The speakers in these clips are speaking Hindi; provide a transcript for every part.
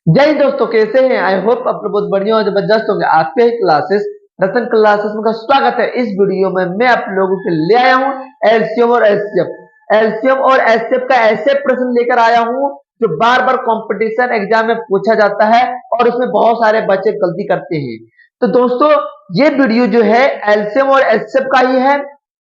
जय हिंद दोस्तों, कैसे हैं? आई होप आप लोग बहुत बढ़िया और जबरदस्त होंगे। आपके ही क्लासेस रतन क्लासेस में का स्वागत है। इस वीडियो में मैं आप लोगों के लिए आया हूँ एलसीएम और एचसीएफ का ऐसे प्रश्न लेकर आया हूँ जो बार बार कंपटीशन एग्जाम में पूछा जाता है और उसमें बहुत सारे बच्चे गलती करते हैं। तो दोस्तों, ये वीडियो जो है एलसीएम और एचसीएफ का ही है।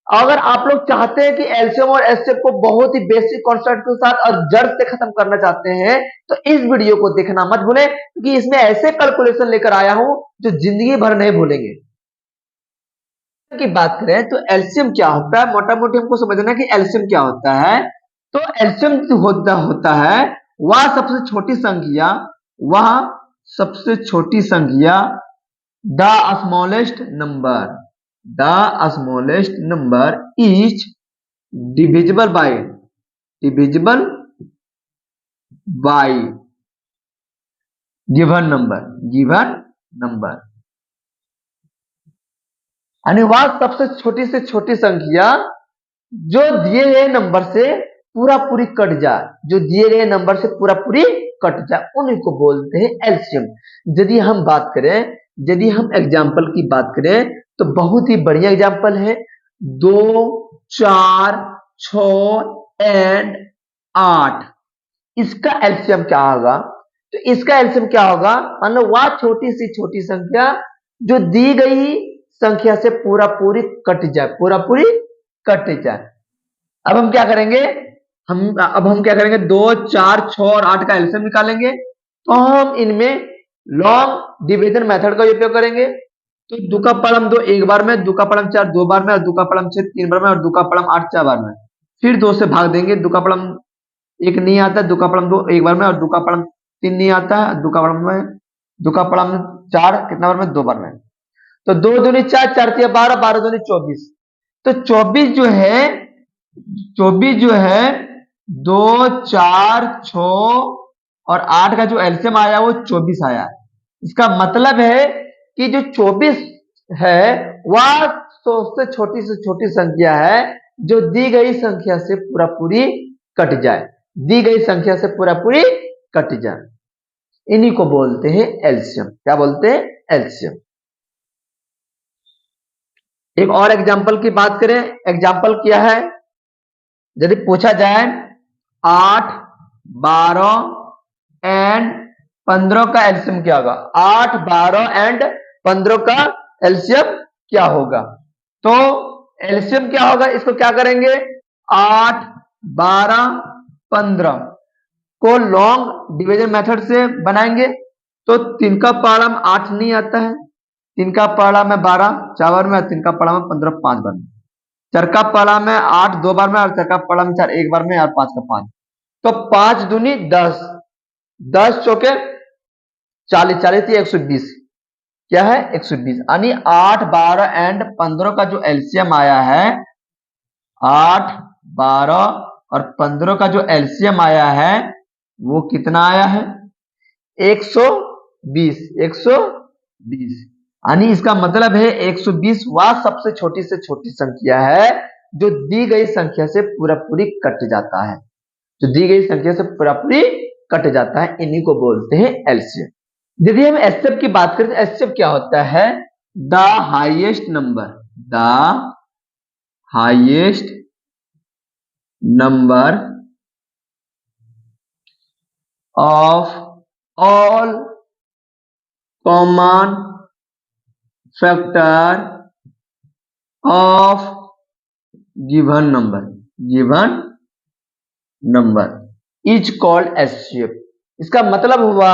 अगर आप लोग चाहते हैं कि एलसीएम और एचसीएफ को बहुत ही बेसिक कॉन्सेप्ट के साथ और जड़ से खत्म करना चाहते हैं तो इस वीडियो को देखना मत भूलें, क्योंकि इसमें ऐसे कैलकुलेशन लेकर आया हूं जो जिंदगी भर नहीं भूलेंगे। की बात करें तो एलसीएम क्या होता है, मोटा मोटी हमको समझना है कि एलसीएम क्या होता है। तो एलसीएम होता है वह सबसे छोटी संख्या, वह सबसे छोटी संख्या, the smallest number, the smallest number is divisible by given number यानी वह सबसे छोटी से छोटी संख्या जो दिए गए नंबर से पूरा पूरी कट जाए, जो दिए गए नंबर से पूरा पूरी कट जाए, उन्हीं को बोलते हैं एलसीएम। यदि हम एग्जाम्पल की बात करें तो बहुत ही बढ़िया एग्जाम्पल है 2, 4, 6 एंड 8। इसका एलसीएम क्या होगा? तो इसका एलसीएम क्या होगा? मान लो वह छोटी सी छोटी संख्या जो दी गई संख्या से पूरा पूरी कट जाए। अब हम क्या करेंगे? हम क्या करेंगे? 2, 4, 6 और 8 का एलसीएम निकालेंगे। तो हम इनमें लॉन्ग डिवीजन मेथड का उपयोग करेंगे। तो 2 का पलम 2 एक बार में, 2 का पलम 4 2 बार में, और 2 का पलम 6 3 बार में, और 2 का पलम 8 4 बार में। फिर 2 से भाग देंगे। 2 का पलम 1 नहीं आता है, 2 का पलम 2 एक बार में, और 2 का पलम 3 नहीं आता है, 2 का पलम 4 कितना बार में? 2 बार में। तो 2 दूनी 4, 4 तिया 12, 12 दूनी 24। तो 24 जो है 2, 4, 6 और 8 का जो एलसीएम आया वो 24 आया। इसका मतलब है कि जो 24 है वह सबसे छोटी से छोटी संख्या है जो दी गई संख्या से पूरा पूरी कट जाए, इन्हीं को बोलते हैं एलसीएम। क्या बोलते हैं? एलसीएम। एक और एग्जाम्पल की बात करें। एग्जाम्पल क्या है? यदि पूछा जाए 8, 12 एंड 15 का एलसीएम क्या होगा? 8, 12 एंड 15 का एलसीएम क्या होगा? तो एलसीएम क्या होगा? इसको क्या करेंगे? 8, 12, 15 को लॉन्ग डिवीजन मेथड से बनाएंगे। तो 3 का पारा में 8 नहीं आता है, 3 का पारा में 12 4 बार में, और 3 का पारा में 15 5 बार में। 4 का पारा में 8 2 बार में, और 4 का पारा में 4 1 बार में, और 5 का 5। तो 5 दूनी 10, 10 चौके 40, 40 120। क्या है? 120। यानी 8, 12 एंड 15 का जो एलसीएम आया है, 8, 12 और 15 का जो एलसीएम आया है वो कितना आया है? 120। 120 यानी इसका मतलब है 120 वह सबसे छोटी से छोटी संख्या है जो दी गई संख्या से पूरा पूरी कट जाता है, इन्हीं को बोलते हैं एलसीएम। यदि हम एचसीएफ की बात करें तो एचसीएफ क्या होता है? The highest number of all common factor of given number is called HCF। इसका मतलब हुआ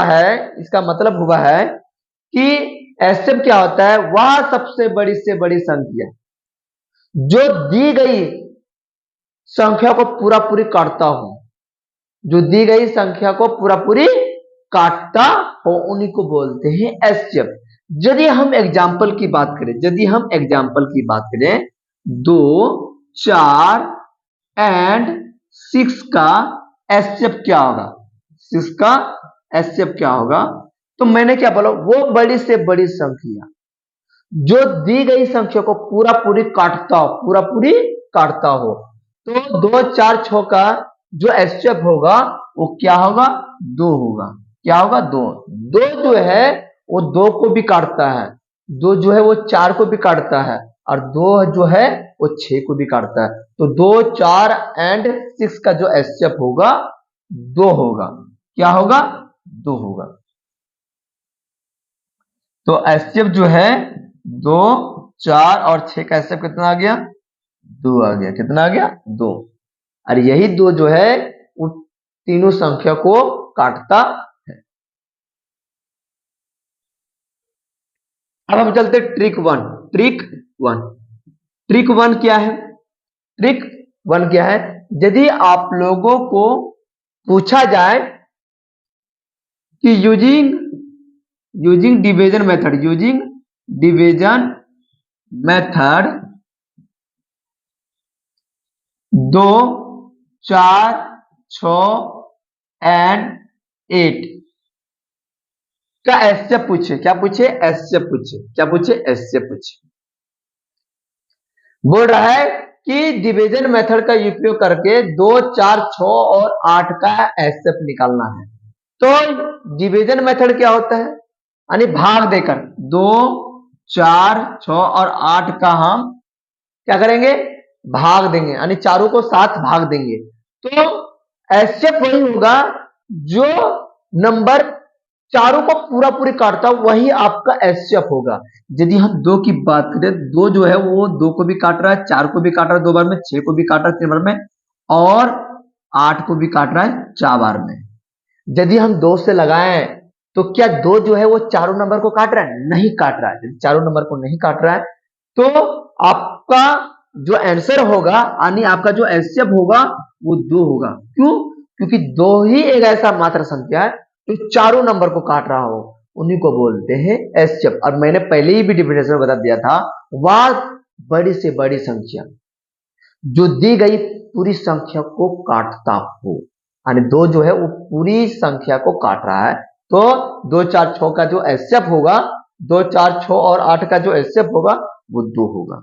है कि HCF क्या होता है? वह सबसे बड़ी से बड़ी संख्या जो दी गई संख्या को पूरा पूरी काटता हो, उन्हीं को बोलते हैं एचसीएफ। यदि हम एग्जाम्पल की बात करें 2, 4 एंड 6 का एचसीएफ क्या होगा? तो मैंने क्या बोला? वो बड़ी से बड़ी संख्या जो दी गई संख्या को पूरा पूरी काटता हो। तो 2, 4, 6 का जो एचसीएफ होगा वो क्या होगा? 2 होगा। क्या होगा? 2। 2 जो है वो 2 को भी काटता है, 2 जो है वो 4 को भी काटता है, और 2 जो है वो 6 को भी काटता है। तो 2, 4 एंड 6 का जो एचसीएफ होगा 2 होगा। क्या होगा? 2 होगा। तो एचसीएफ जो है 2, 4 और 6 का एचसीएफ कितना आ गया? 2 आ गया। कितना आ गया? 2। और यही 2 जो है वो तीनों संख्या को काटता है। अब हम चलते ट्रिक 1। ट्रिक 1। ट्रिक 1 क्या है? ट्रिक 1 क्या है? यदि आप लोगों को पूछा जाए कि यूजिंग डिवीजन मेथड 2, 4, 6 एंड 8 का एचसीएफ पूछे। क्या पूछे? एचसीएफ पूछे। क्या पूछे? एचसीएफ पूछे। बोल रहा है कि डिवीजन मेथड का उपयोग करके 2, 4, 6 और 8 का एचसीएफ निकालना है। तो डिवीजन मेथड क्या होता है? यानी भाग देकर 2, 4, 6 और 8 का हम क्या करेंगे? भाग देंगे, यानी चारों को साथ भाग देंगे। तो एचसीएफ वही होगा जो नंबर चारों को पूरा पूरी काटता वही आपका एचसीएफ होगा। यदि हम 2 की बात करें, 2 जो है वो 2 को भी काट रहा है, 4 को भी काट रहा है 2 बार में, 6 को भी काट रहा है 3 बार में, और 8 को भी काट रहा है 4 बार में। यदि हम 2 से लगाएं तो क्या 2 जो है वो चारों नंबर को काट रहा है? नहीं काट रहा है। यदि चारों नंबर को नहीं काट रहा है तो आपका जो आंसर होगा, यानी आपका जो एचसीएफ होगा वो 2 होगा। क्यों? क्योंकि 2 ही एक ऐसा मात्र संख्या है जो चारों नंबर को काट रहा हो, उन्हीं को बोलते हैं एचसीएफ। और मैंने पहले ही भी डिफिनेशन बता दिया था, वह बड़ी से बड़ी संख्या जो दी गई पूरी संख्या को काटता हो, यानी 2 जो है वो पूरी संख्या को काट रहा है। तो 2, 4, 6 का जो एचसीएफ होगा, 2, 4, 6 और 8 का जो एचसीएफ होगा वो 2 होगा।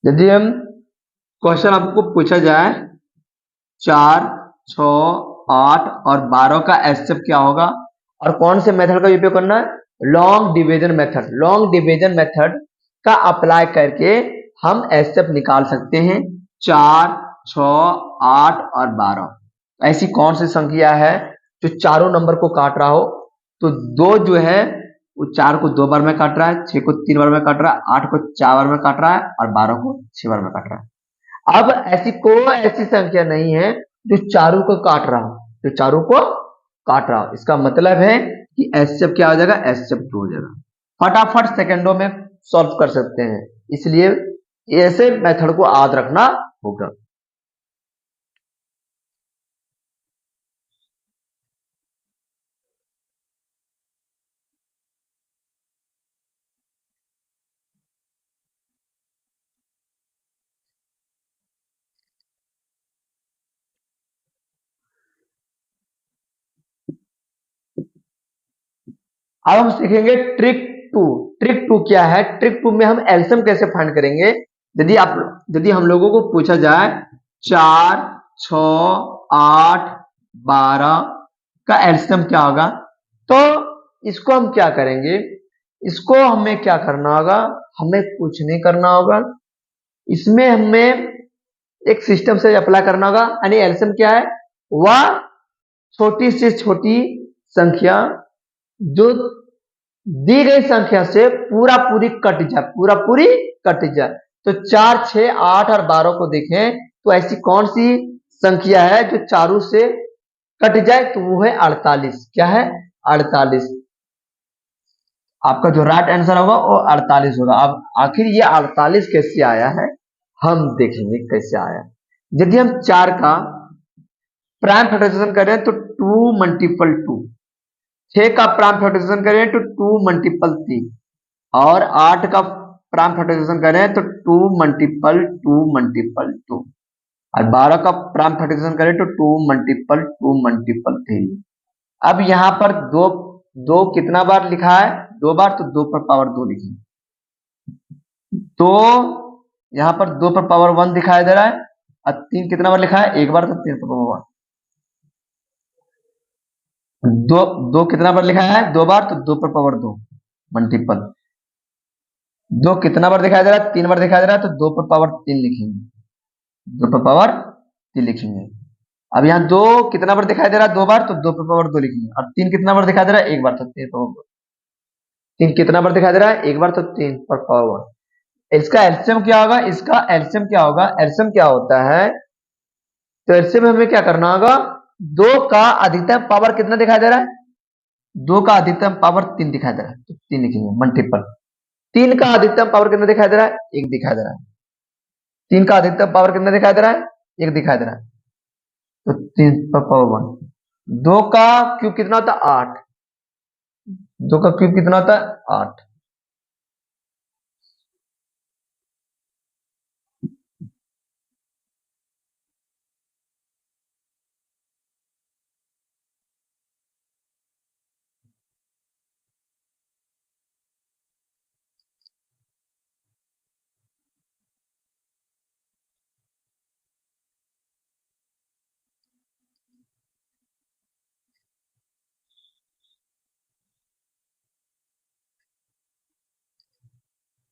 यदि हम क्वेश्चन आपको पूछा जाए 4, 6, 8 और 12 का एचसीएफ क्या होगा और कौन से मेथड का उपयोग करना है? Long division method. Long division method का अप्लाई करके हम एचसीएफ निकाल सकते हैं 4, 6, 8 और 12। ऐसी कौन सी संख्या है जो चारों नंबर को काट रहा हो? तो 2 जो है वो 4 को 2 बार में काट रहा है, 6 को 3 बार में काट रहा है, 8 को 4 बार में काट रहा है और 12 को 6 बार में काट रहा है। अब ऐसी कोई ऐसी संख्या नहीं है जो चारों को काट रहा हो, जो चारों को काट रहा हो। इसका मतलब है कि एचसीएफ क्या हो जाएगा? एचसीएफ 2 हो जाएगा। फटाफट सेकंडों में सॉल्व कर सकते हैं, इसलिए ऐसे मेथड को याद रखना होगा। अब हम सीखेंगे ट्रिक 2। ट्रिक 2 क्या है? ट्रिक 2 में हम एलसीएम कैसे फाइंड करेंगे? यदि हम लोगों को पूछा जाए 4, 6, 8, 12 का एलसीएम क्या होगा, तो इसको हम क्या करेंगे? इसको हमें क्या करना होगा? हमें कुछ नहीं करना होगा। इसमें हमें एक सिस्टम से अप्लाई करना होगा। यानी एलसीएम क्या है? वह छोटी से छोटी संख्या जो दी गई संख्या से पूरा पूरी कट जाए, पूरा पूरी कट जाए। तो 4, 6, 8 और 12 को देखें तो ऐसी कौन सी संख्या है जो चारों से कट जाए? तो वो है 48। क्या है? 48। आपका जो राइट आंसर होगा वो 48 होगा। अब आखिर ये 48 कैसे आया है हम देखेंगे कैसे आया। यदि हम 4 का प्राइम फैक्टराइजेशन करें तो 2 मल्टीपल 2, 6 का प्राइम फैक्टराइजेशन करें तो 2 मल्टीपल 3, और 8 का प्राइम फैक्टराइजेशन करें तो 2 मल्टीपल 2 मल्टीपल 2, और 12 का प्राइम फैक्टराइजेशन करें तो 2 मल्टीपल 2 मल्टीपल 3। अब यहाँ पर दो दो कितना बार लिखा है? 2 बार, तो 2 पर पावर 2 लिखेंगे। तो यहाँ पर 2 पर पावर 1 दिखाई दे रहा है, और 3 कितना बार लिखा है? 1 बार, तो 3 पर पावर 1। दो दो कितना बार लिखा है? 2 बार, तो 2 पर पावर 2 मल्टीपल। 2 कितना बार दिखाई दे रहा है? 3 बार दिखाई दे रहा है, तो 2 पर पावर 3 लिखेंगे। 2 पर पावर 3 लिखेंगे। अब यहाँ 2 कितना बार दिखाई दे रहा है? 2 बार, तो 2 पर पावर 2 लिखेंगे। और 3 कितना बार दिखाई दे रहा है? 1 बार, तो 3 पर पावर 3 कितना बार दिखाई दे रहा है? 1 बार, तो 3 पर पावर 1। इसका एलसीएम क्या होगा? इसका एलसीएम क्या होगा? एलसीएम क्या होता है? तो एलसीएम में हमें क्या करना होगा? 2 का अधिकतम पावर कितना दिखाई दे रहा है? 2 का अधिकतम पावर 3 दिखाई दे रहा है, तो 3 लिखेंगे मल्टीपल। 3 का अधिकतम पावर कितना दिखाई दे रहा है? 1 दिखाई दे रहा है। 3 का अधिकतम पावर कितना दिखाई दे रहा है? 1 दिखाई दे रहा है, तो 3 पर पावर 1। 2 का क्यूब कितना होता है? 8। 2 का क्यूब कितना होता है? 8।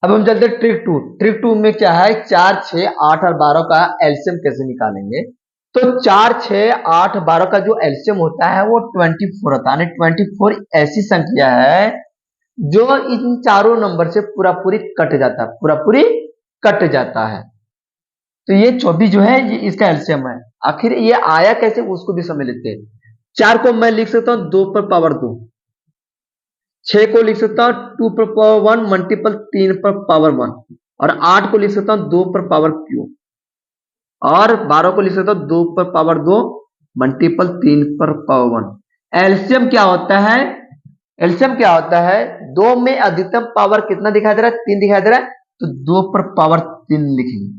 अब हम चलते ट्रिक 2। ट्रिक 2 में क्या है? 4, 6, 8 और 12 का एलसीएम कैसे निकालेंगे? तो 4, 6, 8, 12 का जो एलसीएम होता है वो 24 होता है। 24 ऐसी संख्या है जो इन चारों नंबर से पूरा पूरी कट जाता है, पूरा पूरी कट जाता है। तो ये 24 जो है ये इसका एलसीएम है। आखिर ये आया कैसे उसको भी समझ लेते हैं। 4 को मैं लिख सकता हूँ 2 पर पावर 2, 6 को लिख सकता हूँ 2 पर पावर 1 मल्टीपल 3 पर पावर 1, और 8 को लिख सकता हूँ 2 पर पावर क्यू, और 12 को लिख सकता हूँ 2 पर पावर 2 मल्टीपल 3 पर पावर 1। एलसीएम क्या होता है? एलसीएम क्या होता है? 2 में अधिकतम पावर कितना दिखाई दे रहा है? 3 दिखाई दे रहा है, तो 2 पर पावर 3 लिखेंगे।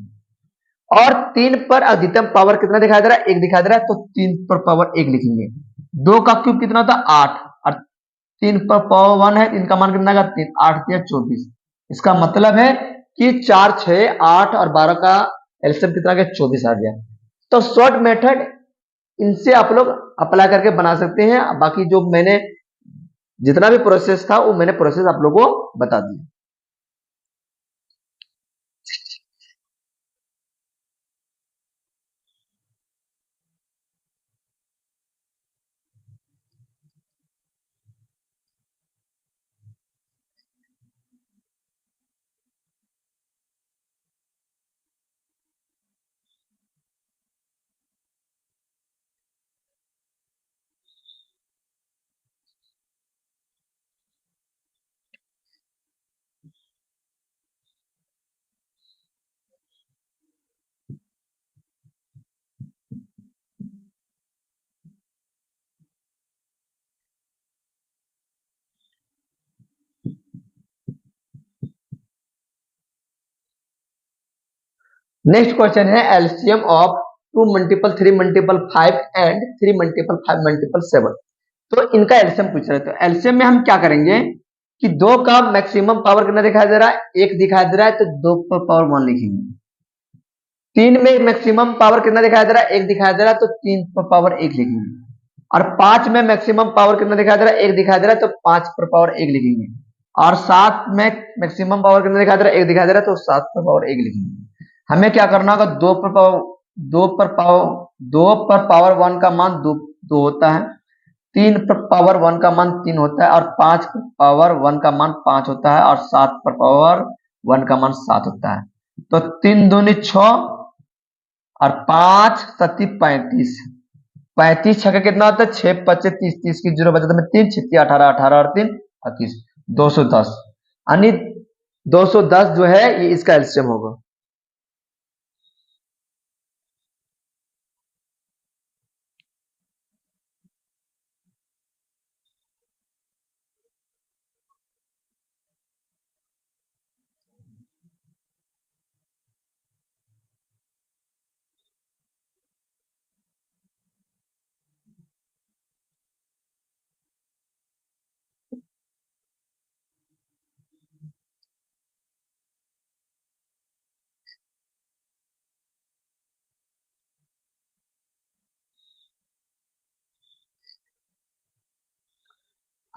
और 3 पर अधिकतम पावर कितना दिखाई दे रहा है? 1 दिखाई दे रहा है, तो 3 पर पावर 1 लिखेंगे। 2 का क्यूब कितना होता है? 8, और 3 पर पावर 1 है, इनका मान कितना का? 3, 8 या 24। इसका मतलब है कि 4, 6, 8 और 12 का एलसीएम कितना गया? 24 आ गया। तो शॉर्ट मेथड इनसे आप लोग अप्लाई करके बना सकते हैं। बाकी जो मैंने जितना भी प्रोसेस था वो मैंने प्रोसेस आप लोगों को बता दिया। नेक्स्ट क्वेश्चन है LCM of 2 multiple 3 multiple 5 and 3 multiple 5 multiple 7। तो इनका एलसीएम पूछ रहे हैं। तो एलसीएम में हम क्या करेंगे कि 2 का मैक्सिमम पावर कितना दिखाई दे रहा है? 1 दिखाई दे रहा है, तो 2 पर पावर 1 लिखेंगे। 3 में मैक्सिमम पावर कितना दिखाई दे रहा है? 1 दिखाई दे रहा है, तो 3 पर पावर 1 लिखेंगे। और 5 में मैक्सिमम पावर कितना दिखाई दे रहा है? 1 दिखाई दे रहा है, तो 5 पर पावर 1 लिखेंगे। और 7 में मैक्सिमम पावर कितना दिखाई दे रहा है? 1 दिखाई दे रहा है, तो 7 पर पावर 1 लिखेंगे। हमें क्या करना होगा? 2 पर पावर 1 का मान 2 होता है, 3 पर पावर 1 का मान 3 होता है, और 5 पर पावर 1 का मान 5 होता है, और 7 पर पावर 1 का मान 7 होता है। तो 3 दूनी 6, और 5 सत्ती 35। 35 छक्का कितना होता है? 6 पच्चे 30, 30 की जीरो बचा तो 3 छित्ती 18, 18 और 3 21, 210। यानी 210 जो है ये इसका एलसीएम होगा।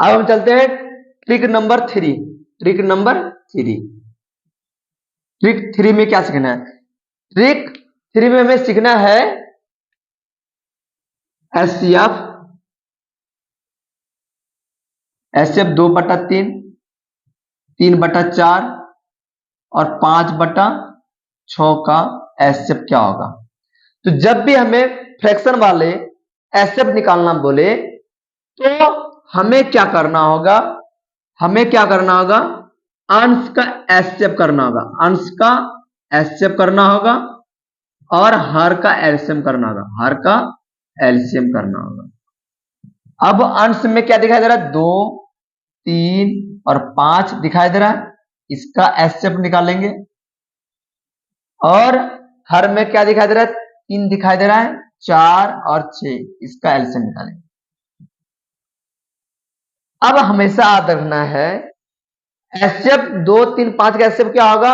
अब हम चलते हैं trick number 3। Trick number 3, trick 3 में क्या सीखना है? ट्रिक 3 में हमें सीखना है एचसीएफ। एचसीएफ 2/3, 3/4 और 5/6 का एचसीएफ क्या होगा? तो जब भी हमें फ्रैक्शन वाले एचसीएफ निकालना बोले तो हमें क्या करना होगा? हमें क्या करना होगा? अंश का एचसीएफ करना होगा, अंश का एचसीएफ करना होगा और हर का एलसीएम करना होगा, हर का एलसीएम करना होगा। अब अंश में क्या दिखाई दे रहा है? 2, 3 और 5 दिखाई दे रहा है, इसका एचसीएफ निकालेंगे। और हर में क्या दिखाई दे रहा है? 3 दिखाई दे रहा है, 4 और 6, इसका एलसीएम निकालेंगे। अब हमेशा याद रखना है एचसीएफ 2, 3, 5 का एचसीएफ क्या होगा?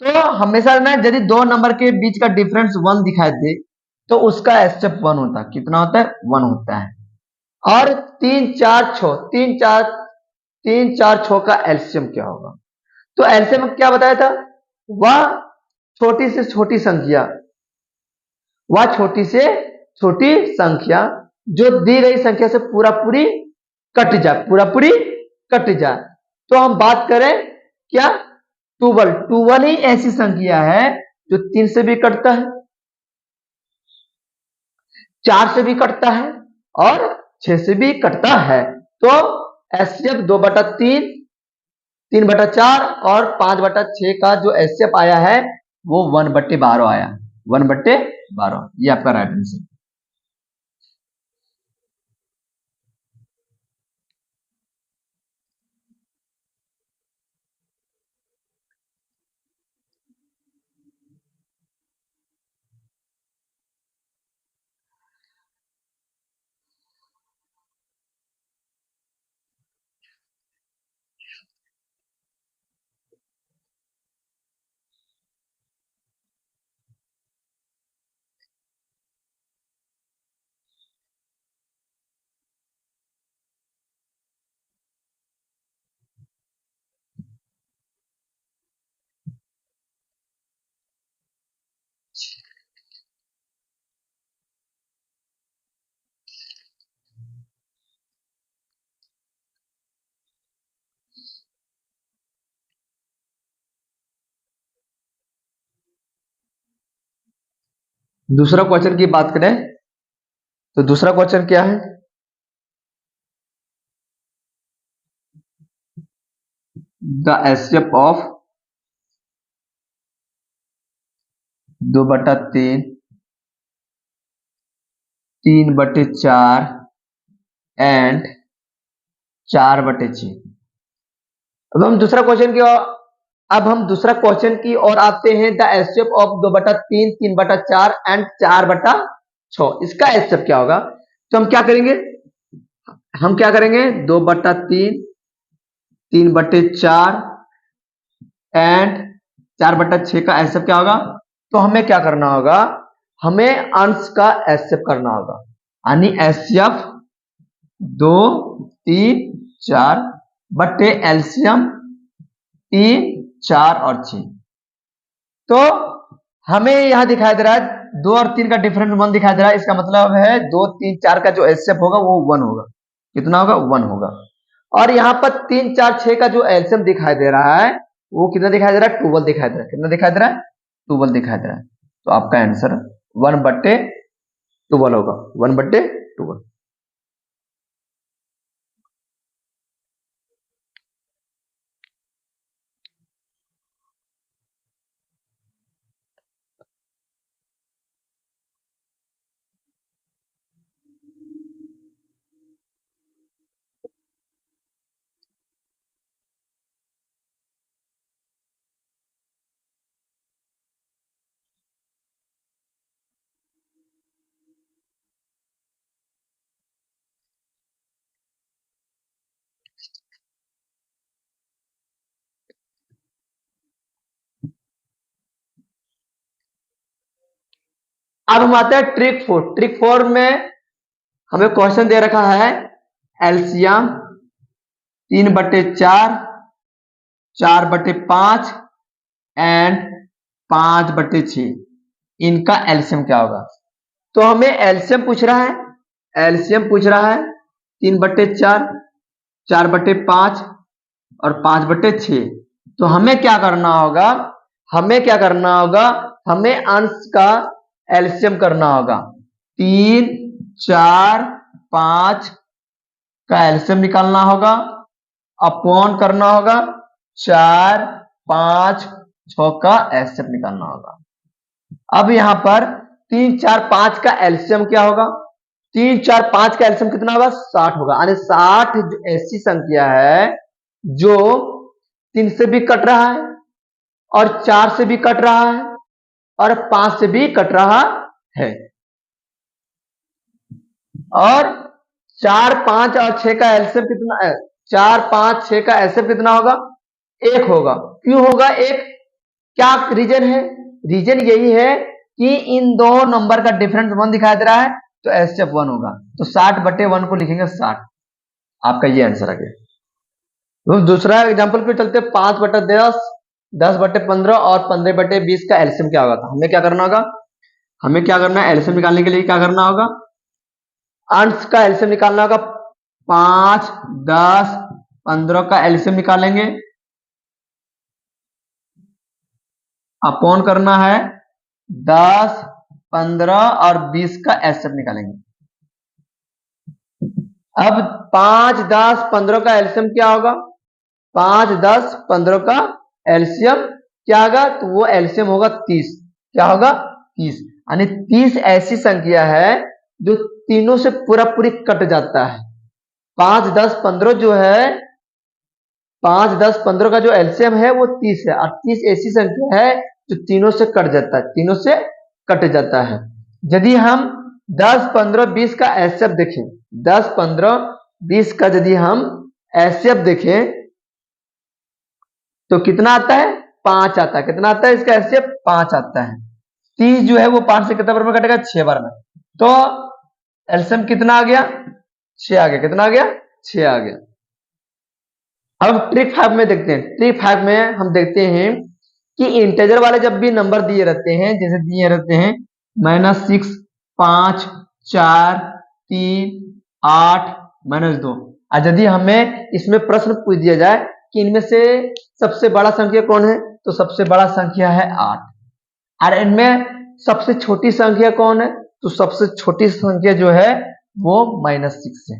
तो हमेशा ना यदि दो नंबर के बीच का डिफरेंस 1 दिखाई दे तो उसका एचसीएफ 1 होता है। कितना होता है? 1 होता है। और 3, 4, 6, 3, 4, 6 का एलसीएम क्या होगा? तो एलसीएम क्या बताया था? वह छोटी से छोटी संख्या, वह छोटी से छोटी संख्या जो दी गई संख्या से पूरा पूरी कट जाए, पूरा पूरी कट जाए। तो हम बात करें क्या? 12। 12 ही ऐसी संख्या है जो 3 से भी कटता है, 4 से भी कटता है और 6 से भी कटता है। तो एचसीएफ 2/3, 3/4 और 5/6 का जो एचसीएफ आया है वो 1/12 आया, 1/12। ये आपका राइट आंसर। दूसरा क्वेश्चन की बात करें तो दूसरा क्वेश्चन क्या है? The HCF of 2/3, 3/4 and 4/6। अब हम दूसरा क्वेश्चन की ओर आते हैं। द एचसीएफ ऑफ 2/3, 3/4 एंड 4/6, इसका एचसीएफ क्या होगा? तो हम क्या करेंगे? 2/3, 3/4 एंड 4/6 का एचसीएफ क्या होगा? तो हमें क्या करना होगा? हमें अंश का एचसीएफ करना होगा, यानी एचसीएफ 2, 3, 4 बटे एलसीएम 3, 4 और 6। तो हमें यहां दिखाई दे रहा है 2 और 3 का डिफरेंस 1 दिखाई दे रहा है, इसका मतलब है 2, 3, 4 का जो एचसीएफ होगा वो 1 होगा। कितना होगा? 1 होगा। और यहाँ पर 3, 4, 6 का जो एलसीएम दिखाई दे रहा है वो कितना दिखाई दे रहा है? 12 दिखाई दे रहा है। कितना दिखाई दे रहा है? 12 दिखाई दे रहा है। तो आपका आंसर 1/12 होगा, 1/12। अब हम आते हैं ट्रिक 4। ट्रिक 4 में हमें क्वेश्चन दे रखा है एलसीएम 3/4, 4/5 एंड 5/6, इनका एलसीएम क्या होगा? तो हमें एलसीएम पूछ रहा है, एलसीएम पूछ रहा है 3/4, 4/5 और 5/6। तो हमें क्या करना होगा? हमें क्या करना होगा? हमें अंश का एलसीएम करना होगा। 3, 4, 5 का एलसीएम निकालना होगा, अपॉन करना होगा 4, 5, 6 का एलसीएम निकालना होगा। अब यहां पर 3, 4, 5 का एलसीएम क्या होगा? 3, 4, 5 का एलसीएम कितना होगा? 60 होगा। यानी 60 ऐसी संख्या है जो 3 से भी कट रहा है और 4 से भी कट रहा है और 5 से भी कट रहा है। और 4, 5 और 6 का एलसीएम कितना है? 4, 5, 6 का एलसीएम कितना होगा? 1 होगा। क्यों होगा 1? क्या रीजन है? रीजन यही है कि इन दो नंबर का डिफरेंस 1 दिखाई दे रहा है, तो एलसीएम 1 होगा। तो 60/1 को लिखेंगे 60। आपका ये आंसर आ गया। तो दूसरा एग्जांपल पे चलते हैं। 5/10, 10/15 और 15/20 का एलसीएम क्या होगा? हमें क्या करना होगा? हमें क्या करना है? एलसीएम निकालने के लिए क्या करना होगा? अंश का एलसीएम निकालना होगा। 5, 10, 15 का एलसीएम निकालेंगे, अपॉन करना है 10, 15 और 20 का एलसीएम निकालेंगे। अब 5, 10, 15 का एलसीएम क्या होगा? 5, 10, 15 का एलसीएम क्या होगा? तो वो एलसीएम होगा 30। क्या होगा? 30। यानी 30 ऐसी संख्या है जो तीनों से पूरा पूरी कट जाता है। 5, 10, 15 जो है, 5, 10, 15 का जो एलसीएम है वो 30 है। और 30 ऐसी संख्या है जो तीनों से कट जाता है, तीनों से कट जाता है। यदि हम 10, 15, 20 का एलसीएम देखें, 10, 15, 20 का यदि हम एलसीएम देखें तो कितना आता है? 5 आता है। कितना आता है इसका एलसीएम? 5 आता है। 30 जो है वो 5 से कितना बार में कटेगा? 6 बार में। तो एलसीएम कितना आ गया? 6 आ गया। कितना आ गया? 6 आ गया। अब ट्रिक 5 में देखते हैं। ट्रिक 5 में हम देखते हैं कि इंटेजर वाले जब भी नंबर दिए रहते हैं, जैसे दिए रहते हैं -6, 5, 4, 3, 8, -2, और यदि हमें इसमें प्रश्न पूछ दिया जाए कि इनमें से सबसे बड़ा संख्या कौन है, तो सबसे बड़ा संख्या है 8। और इनमें सबसे छोटी संख्या कौन है? तो सबसे छोटी संख्या जो है वो -6 है।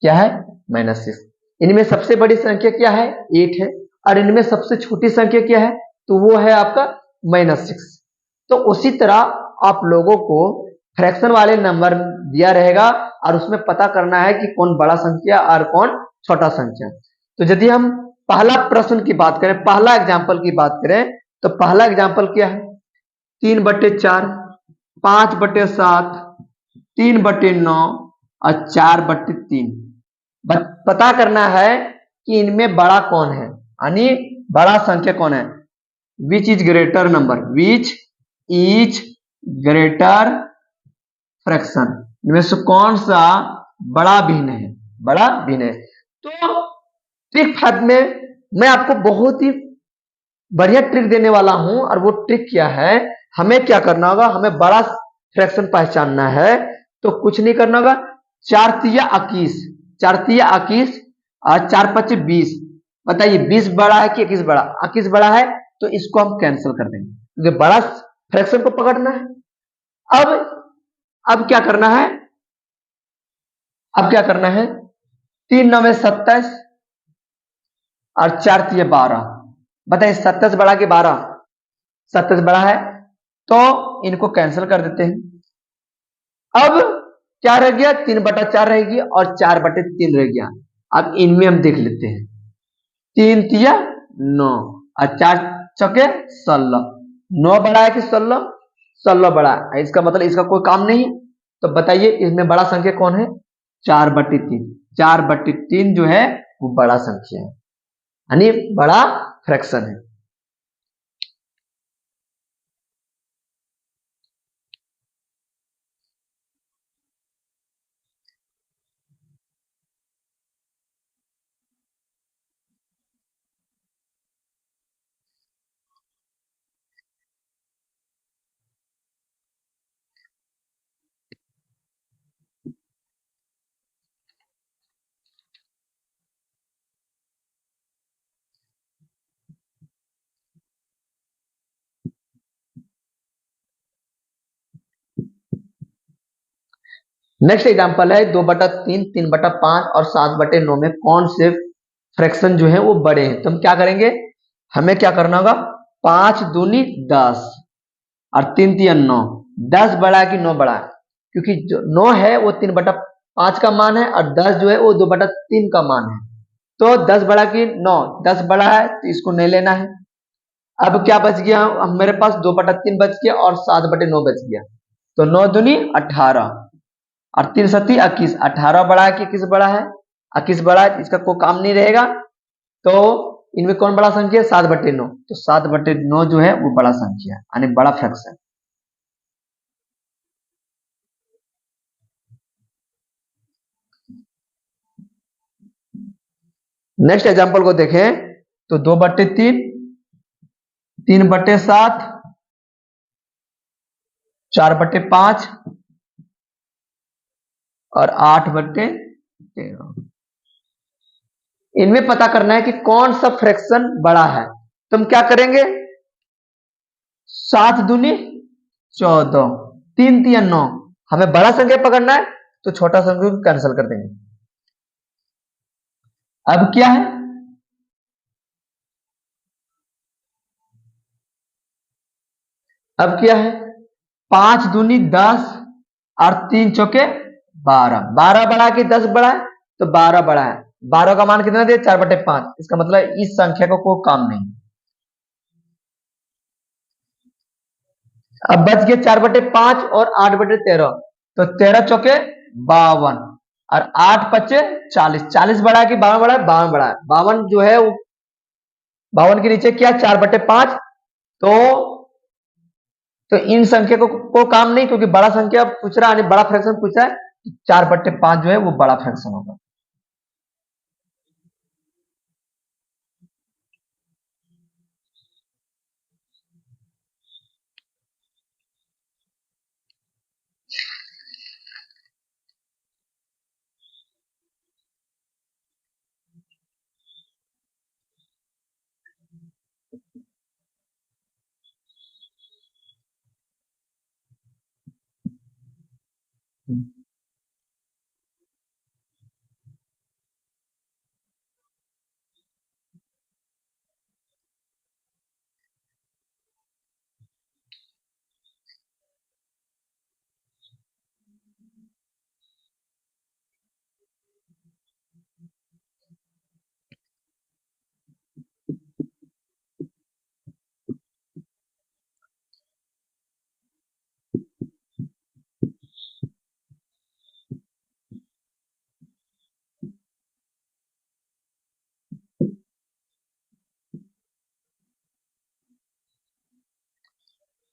क्या है? -6। इनमें सबसे बड़ी संख्या क्या है? 8 है। और इनमें सबसे छोटी संख्या क्या है? तो वो है आपका -6। तो उसी तरह आप लोगों को फ्रैक्शन वाले नंबर दिया रहेगा और उसमें पता करना है कि कौन बड़ा संख्या और कौन छोटा संख्या। तो यदि हम पहला प्रश्न की बात करें, पहला एग्जाम्पल की बात करें, तो पहला एग्जाम्पल क्या है? 3/4, 5/7, 3/9 और 4/3। पता करना है कि इनमें बड़ा कौन है, यानी बड़ा संख्या कौन है। Which is greater number, which is greater fraction, इनमें से कौन सा बड़ा भिन्न है? बड़ा भिन्न है। तो ट्रिक 5 में मैं आपको बहुत ही बढ़िया ट्रिक देने वाला हूं। और वो ट्रिक क्या है? हमें क्या करना होगा? हमें बड़ा फ्रैक्शन पहचानना है। तो कुछ नहीं करना होगा। 4×3 = 21, 4×3 = 21 और 4×5 = 20। बताइए 20 बड़ा है कि 21 बड़ा? 21 बड़ा है, तो इसको हम कैंसिल कर देंगे क्योंकि बड़ा फ्रैक्शन को पकड़ना है। अब क्या करना है? अब क्या करना है? 3×9 = 27 और 4×3 = 12। बताइए 27 बड़ा कि 12? 27 बड़ा है, तो इनको कैंसिल कर देते हैं। अब क्या रह गया? 3/4 रहेगी और 4/3 रह गया। अब इनमें हम देख लेते हैं। 3×3 = 9 और 4×6 = 16। 9 बड़ा है कि 16? 16 बड़ा है। इसका मतलब इसका कोई काम नहीं। तो बताइए इसमें बड़ा संख्या कौन है? 4/3। 4/3 जो है वो बड़ा संख्या है, यानी बड़ा फ्रैक्शन है। नेक्स्ट एग्जांपल है 2/3, 3/5 और 7/9 में कौन से फ्रैक्शन जो है वो बड़े हैं। तो हम क्या करेंगे, हमें क्या करना होगा, 5 दूनी 10 और 3 तिया 9। 10 बड़ा है कि 9 बड़ा है? क्योंकि जो 9 है वो 3/5 का मान है और 10 जो है वो 2/3 का मान है। तो 10 बड़ा कि 9? 10 बड़ा है तो इसको नहीं लेना है। अब क्या बच गया, अब मेरे पास 2/3 बच गया और 7/9 बच गया। तो 9 दूनी 18 और 3 सती 21। 18 बड़ा है कि 21 बड़ा है? 21 बड़ा है, इसका कोई काम नहीं रहेगा। तो इनमें कौन बड़ा संख्या है? 7/9। तो 7/9 जो है वो बड़ा संख्या है, यानी बड़ा फ्रैक्शन। नेक्स्ट एग्जांपल को देखें तो 2/3, 3/7, 4/5 और 8/13। इनमें पता करना है कि कौन सा फ्रैक्शन बड़ा है। तो हम क्या करेंगे, 7 दूनी 14, 3 तिया 9। हमें बड़ा संख्या पकड़ना है तो छोटा संख्या को कैंसिल कर देंगे। अब क्या है, अब क्या है, 5 दूनी 10 और 3 चौके 12। 12 बड़ा है कि 10 बड़ा है? तो 12 बड़ा है। 12 का मान कितना दिया? 4/5। इसका मतलब इस संख्या को कोई काम नहीं। अब बच गए 4/5 और 8/13। तो 13 चौके 52 और 8 पच्चे 40। 40 बड़ा है कि 52 बड़ा है? 52 बड़ा है। 52 जो है वो 52 के नीचे क्या? 4/5। तो इन संख्या को काम नहीं, क्योंकि बड़ा संख्या पूछ रहा है, बड़ा फ्रैक्शन पूछ रहा है। 4/5 जो है वो बड़ा फ्रैक्शन होगा।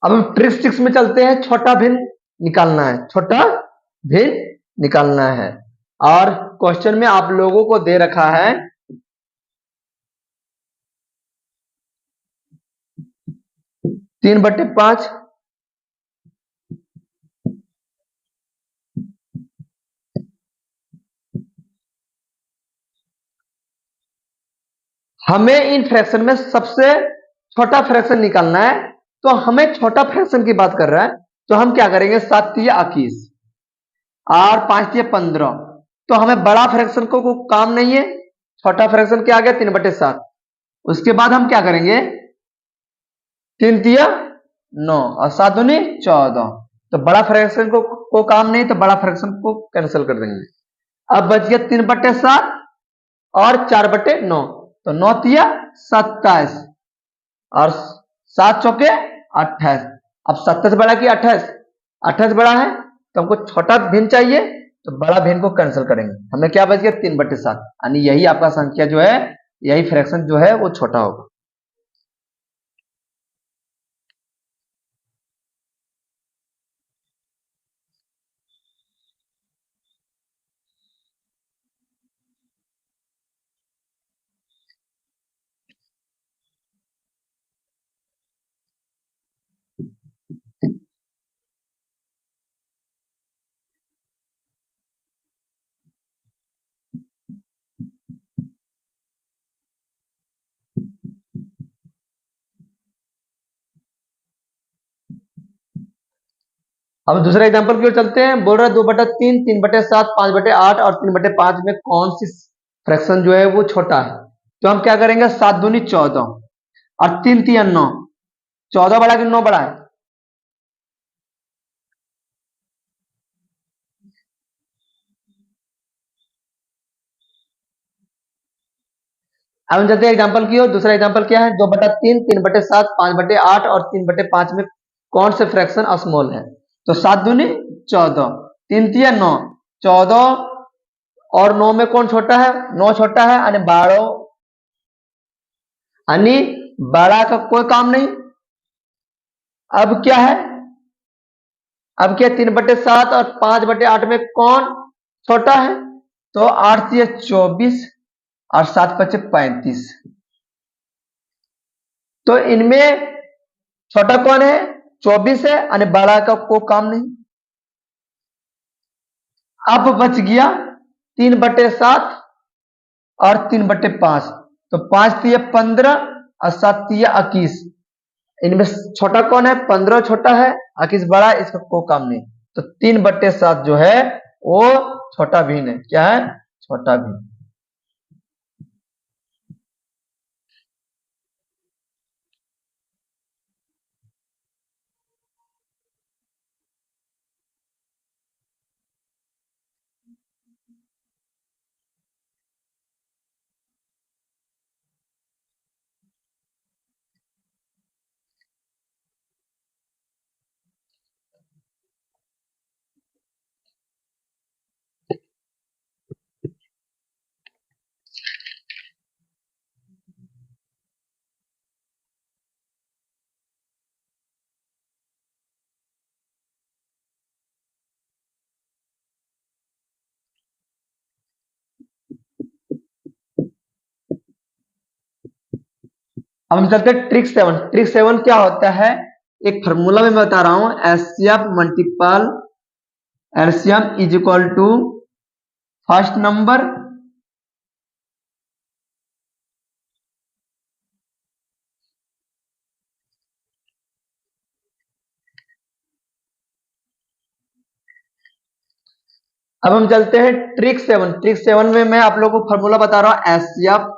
अब हम ट्रिक 6 में चलते हैं। छोटा भिन्न निकालना है, छोटा भिन्न निकालना है। और क्वेश्चन में आप लोगों को दे रखा है 3/5, हमें इन फ्रैक्शन में सबसे छोटा फ्रैक्शन निकालना है। तो हमें छोटा फ्रैक्शन की बात कर रहा है, तो हम क्या करेंगे, 7 तिया 21 और 5 तिया 15। तो हमें बड़ा फ्रैक्शन को कोई काम नहीं है। छोटा फ्रैक्शन क्या आ गया? 3/7। उसके बाद हम क्या करेंगे, 3 तिया 9 और 7 दूनी 14। तो बड़ा फ्रैक्शन को काम नहीं, तो बड़ा फ्रैक्शन को कैंसिल कर देंगे। अब बच गया 3/7 और 4/9। तो 9 तिया 27 और 7 चौके 28। अब 27 बड़ा कि 28? 28 बड़ा है, तो हमको छोटा भिन्न चाहिए, तो बड़ा भिन्न को कैंसिल करेंगे। हमें क्या बच गया? 3/7, यानी यही आपका संख्या जो है, यही फ्रैक्शन जो है वो छोटा होगा। अब दूसरा एग्जांपल की ओर चलते हैं। बोल रहा है 2/3, 3/7, 5/8 और 3/5 में कौन सी फ्रैक्शन जो है वो छोटा है। तो हम क्या करेंगे, 7 दूनी 14 और 3 3 9। 14 बड़ा कि 9 बड़ा है? अब हम चलते हैं एग्जाम्पल की ओर। दूसरा एग्जाम्पल क्या है, 2/3, 3/7, 5/8 और 3/5 में कौन से फ्रैक्शन स्मॉल है। तो 7 दूनी 14, 3 3 9। 14 और 9 में कौन छोटा है? 9 छोटा है, यानी 12, यानी बड़ा का कोई काम नहीं। अब क्या है, अब क्या, 3/7 और 5/8 में कौन छोटा है? तो 8 से 24 और 7 5 35। तो इनमें छोटा कौन है? 24 है, यानी बड़ा का कोई काम नहीं। अब बच गया 3/7 और 3/5। तो 5 तिया 15 और 7 तिया 21। इनमें छोटा कौन है? 15 छोटा है, 21 बड़ा है, इसका कोई काम नहीं। तो 3/7 जो है वो छोटा भिन्न है। क्या है? छोटा भिन्न। अब हम चलते हैं ट्रिक 7। ट्रिक 7 क्या होता है, एक फार्मूला में मैं बता रहा हूं। LCM multiple LCM is equal to first number अब हम चलते हैं ट्रिक 7। ट्रिक 7 में मैं आप लोगों को फॉर्मूला बता रहा हूं। HCF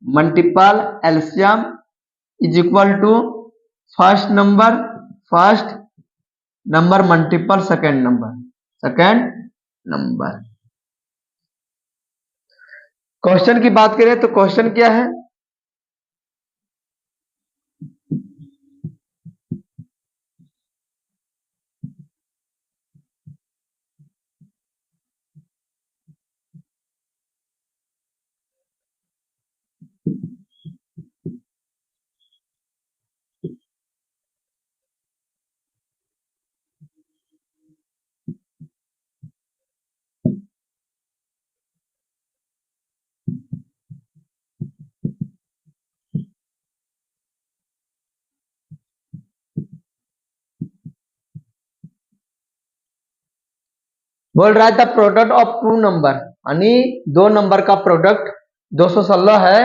multiple LCM is equal to first number multiple second number. Question की बात करें तो क्वेश्चन क्या है, बोल रहा है the product of two number, यानी दो नंबर का प्रोडक्ट 216 है।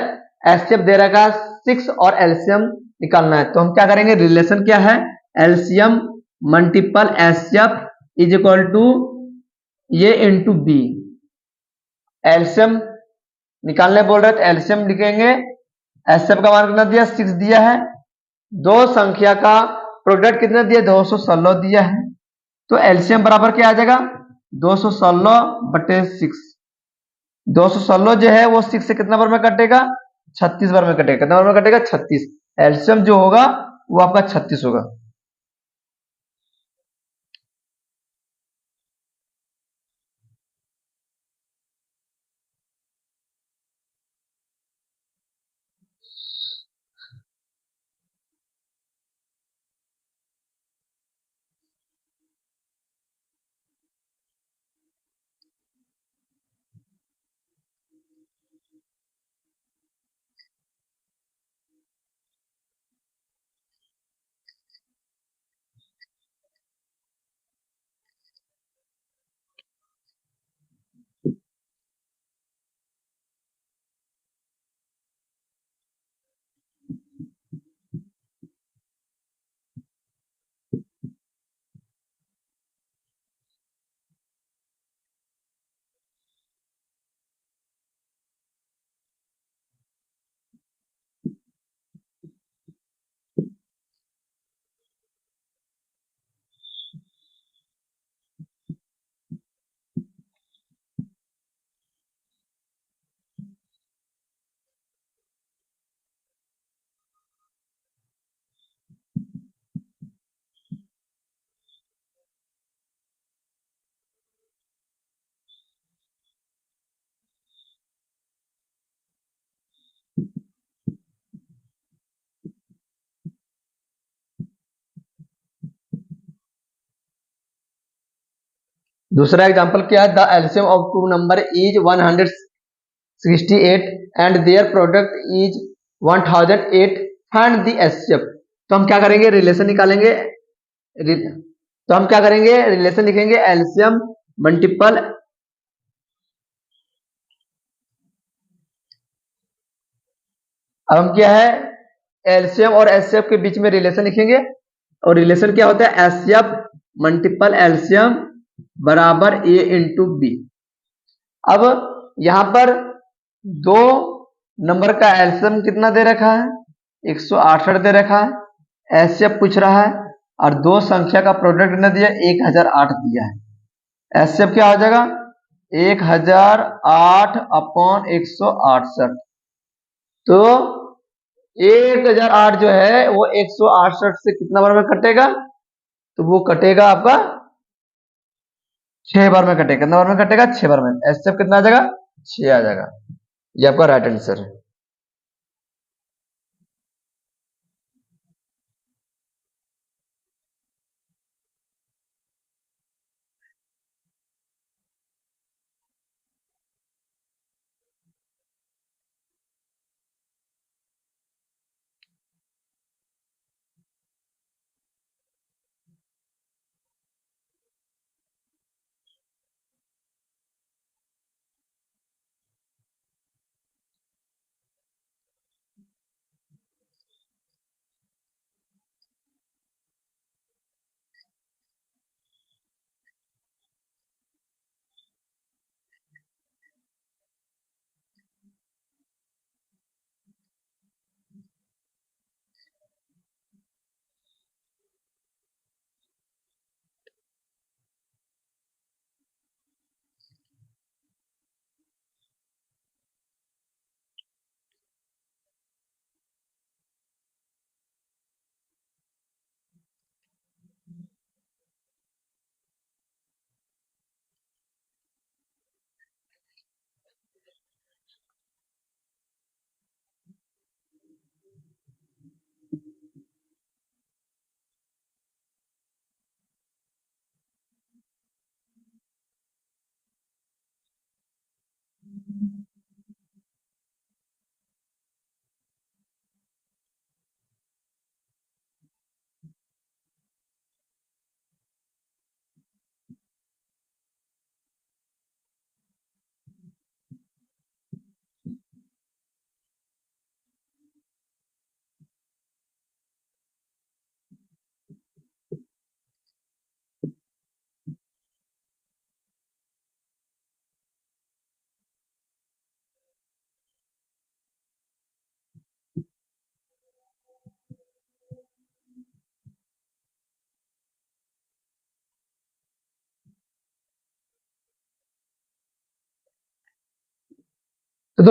एचसीएफ दे रखा है 6 और एलसीएम निकालना है। तो हम क्या करेंगे, रिलेशन क्या है, LCM multiple HCF is equal to ये इंटू बी। एलसीएम निकालने बोल रहे थे, एलसीएम लिखेंगे। एचसीएफ का मान कितना दिया, 6 दिया है। दो संख्या का प्रोडक्ट कितना दिया, 216 दिया है। तो एलसीएम बराबर क्या आ जाएगा, 216/6। 216 जो है वो 6 से कितना बार में कटेगा, 36 बार में कटेगा। कितना बार में कटेगा, 36। एलसीएम जो होगा वो आपका 36 होगा। दूसरा एग्जांपल क्या है, the LCM of two number is 168 and their product is 1008, find the HCF. तो हम क्या करेंगे, रिलेशन निकालेंगे। तो हम क्या करेंगे, रिलेशन लिखेंगे, एलसीएम मल्टीपल अब हम क्या है, एलसीएम और एचसीएफ के बीच में रिलेशन लिखेंगे। और रिलेशन क्या होता है, एचसीएफ मल्टीपल एलसीएम बराबर ए इंटू बी। अब यहां पर दो नंबर का एलसीएम कितना दे रखा है, 168 दे रखा है, एचसीएफ पूछ रहा है, और दो संख्या का प्रोडक्ट न दिया, 1008 दिया है। एचसीएफ क्या हो जाएगा, 1008 अपॉन 168। तो 1008 जो है वो 168 से कितना बार में कटेगा, तो वो कटेगा आपका 6 बार में कटेगा। कितना बार में कटेगा, 6 बार में। एचसीएफ कितना आ जाएगा, 6 आ जाएगा। ये आपका राइट आंसर है। तो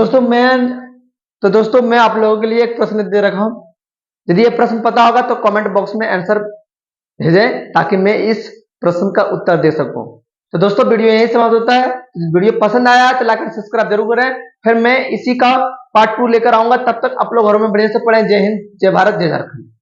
दोस्तों मैं आप लोगों के लिए एक प्रश्न दे रखा हूं। यदि ये प्रश्न पता होगा तो कमेंट बॉक्स में आंसर भेजें, ताकि मैं इस प्रश्न का उत्तर दे सकूं। तो दोस्तों वीडियो यही समाप्त होता है। वीडियो पसंद आया तो लाइक और सब्सक्राइब जरूर करें। फिर मैं इसी का पार्ट 2 लेकर आऊंगा। तब तक आप लोग घरों में बढ़िया से पढ़ें। जय हिंद, जय भारत, जय झारखंड।